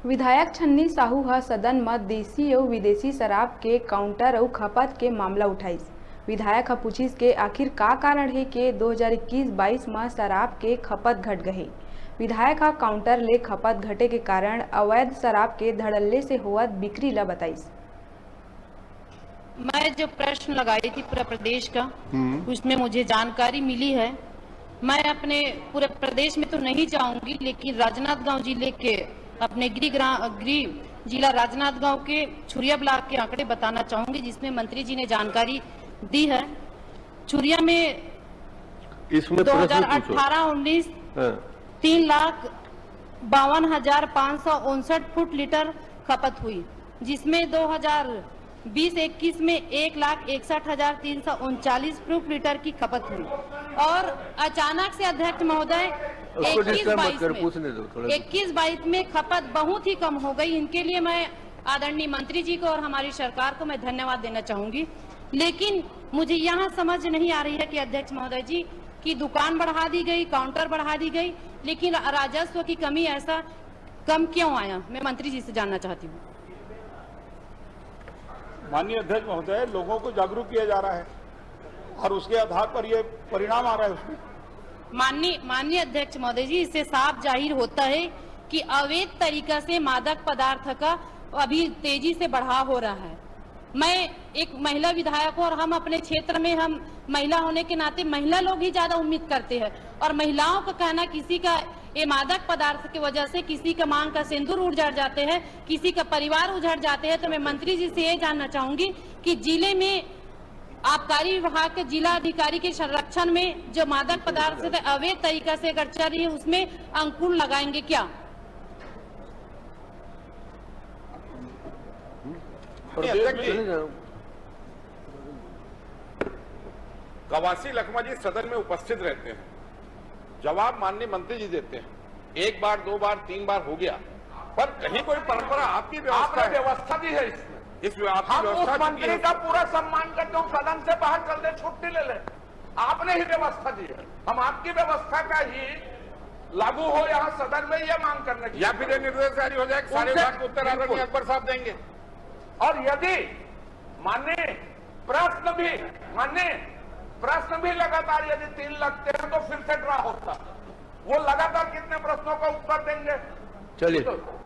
विधायक छन्नी साहू ह सदन में देसी और विदेशी शराब के काउंटर और खपत के मामला उठाईस। विधायक पूछिस के आखिर का कारण है कि 2021-22 में शराब के खपत घट गए। विधायक काउंटर ले खपत घटे के कारण अवैध शराब के धड़ल्ले से होवत बिक्री ला बताईस। मैं जो प्रश्न लगाई थी पूरे प्रदेश का, उसमें मुझे जानकारी मिली है। मैं अपने पूरे प्रदेश में तो नहीं जाऊंगी, लेकिन राजनांदगांव जिले के अपने गृह जिला राजनांदगांव के छुरिया ब्लॉक के आंकड़े बताना चाहूंगी, जिसमें मंत्री जी ने जानकारी दी है। छुरिया में 2018-19 3,52,559 फुट लीटर खपत हुई, जिसमें 2020-21 में 1,61,339 फुट लीटर की खपत हुई। और अचानक से अध्यक्ष महोदय 21-22 में खपत बहुत ही कम हो गई। इनके लिए मैं आदरणीय मंत्री जी को और हमारी सरकार को मैं धन्यवाद देना चाहूंगी। लेकिन मुझे यहाँ समझ नहीं आ रही है कि अध्यक्ष महोदय जी की दुकान बढ़ा दी गई, काउंटर बढ़ा दी गई, लेकिन राजस्व की कमी ऐसा कम क्यों आया? मैं मंत्री जी से जानना चाहती हूँ। माननीय अध्यक्ष महोदय, लोगों को जागरूक किया जा रहा है और उसके आधार पर ये परिणाम आ रहा है उसमें। माननीय अध्यक्ष महोदय जी, इससे साफ जाहिर होता है कि अवैध तरीका से मादक पदार्थ का अभी तेजी से बढ़ाव हो रहा है। मैं एक महिला विधायक हूँ और हम अपने क्षेत्र में, हम महिला होने के नाते महिला लोग ही ज्यादा उम्मीद करते हैं, और महिलाओं का कहना किसी का ये मादक पदार्थ की वजह से किसी का मांग का सिंदूर उजड़ जाते हैं, किसी का परिवार उजड़ जाते हैं। तो मैं मंत्री जी से ये जानना चाहूंगी कि जिले में आबकारी विभाग के जिला अधिकारी के संरक्षण में जो मादक पदार्थ से अवैध तरीका से अगर चल रही है, उसमें अंकुश लगाएंगे क्या? कवासी लखमा जी सदन में उपस्थित रहते हैं, जवाब माननीय मंत्री जी देते हैं। एक बार, दो बार, तीन बार हो गया, पर कहीं कोई परंपरा आपकी व्यवस्था दी है इसमें। हम उस मंत्री का पूरा सम्मान करते हैं, सदन से बाहर चल दे, छुट्टी ले ले। आपने ही व्यवस्था दी है, हम आपकी व्यवस्था का ही लागू हो यहाँ सदन में ये मांग करने की, या फिर ये निर्देश जारी हो जाए, सारे बात को उत्तर आदरणीय अकबर साहब देंगे। और यदि माननीय प्रश्न भी लगातार यदि 3 लगते हैं तो फिर से ड्रा होता। वो लगातार कितने प्रश्नों का उत्तर देंगे? चलिए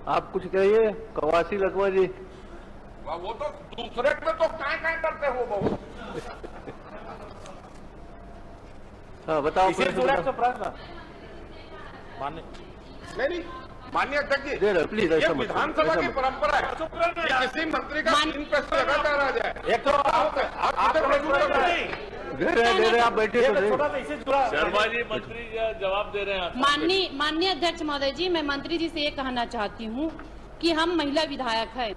आप कुछ कहिए कवासी लखमा जी। वो तो दूसरे पे तो काय करते हो बहुत। हाँ बताओ। प्रश्न नहीं, माननीय अध्यक्ष जी, प्लीज, ये विधानसभा की परंपरा है कि किसी मंत्री का 3 प्रश्न लगातार आ जाए। एक तो आप बैठे शर्मा जी, मंत्री जवाब दे रहे हैं। माननीय अध्यक्ष महोदय जी, मैं मंत्री जी से ये कहना चाहती हूँ कि हम महिला विधायक हैं,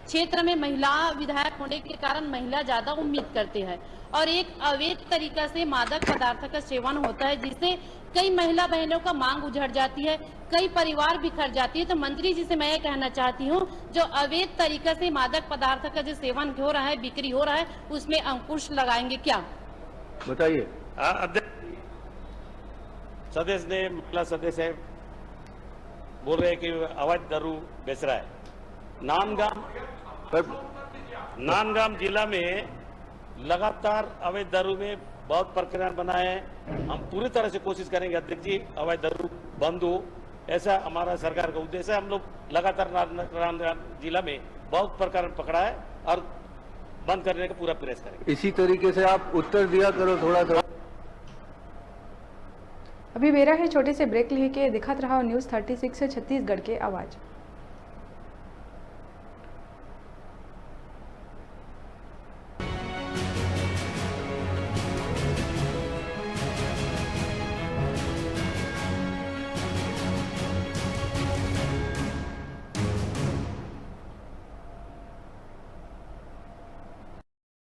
क्षेत्र में महिला विधायक होने के कारण महिला ज्यादा उम्मीद करते हैं, और एक अवैध तरीका से मादक पदार्थ का सेवन होता है, जिससे कई महिला बहनों का मांग उजड़ जाती है, कई परिवार बिखर जाती है। तो मंत्री जी से मैं ये कहना चाहती हूँ, जो अवैध तरीका से मादक पदार्थ का जो सेवन हो रहा है, बिक्री हो रहा है, उसमें अंकुश लगाएंगे क्या? बताइए। सदस्य ने, महिला सदस्य है, बोल रहे हैं कि अवैध दारू बेच रहा है। नांदगांव जिला में लगातार अवैध दारू में बहुत प्रकरण बनाए हैं। हम पूरी तरह से कोशिश करेंगे अध्यक्ष जी, अवैध दारू बंद हो, ऐसा हमारा सरकार का उद्देश्य है। हम लोग लगातार नांदगांव जिला में बहुत प्रकरण पकड़ा है और बंद करने का पूरा प्रयास करेंगे। इसी तरीके से आप उत्तर दिया करो थोड़ा सा। अभी मेरा है छोटे से ब्रेक लेके दिखात रहा न्यूज़ 36 छत्तीसगढ़ के आवाज।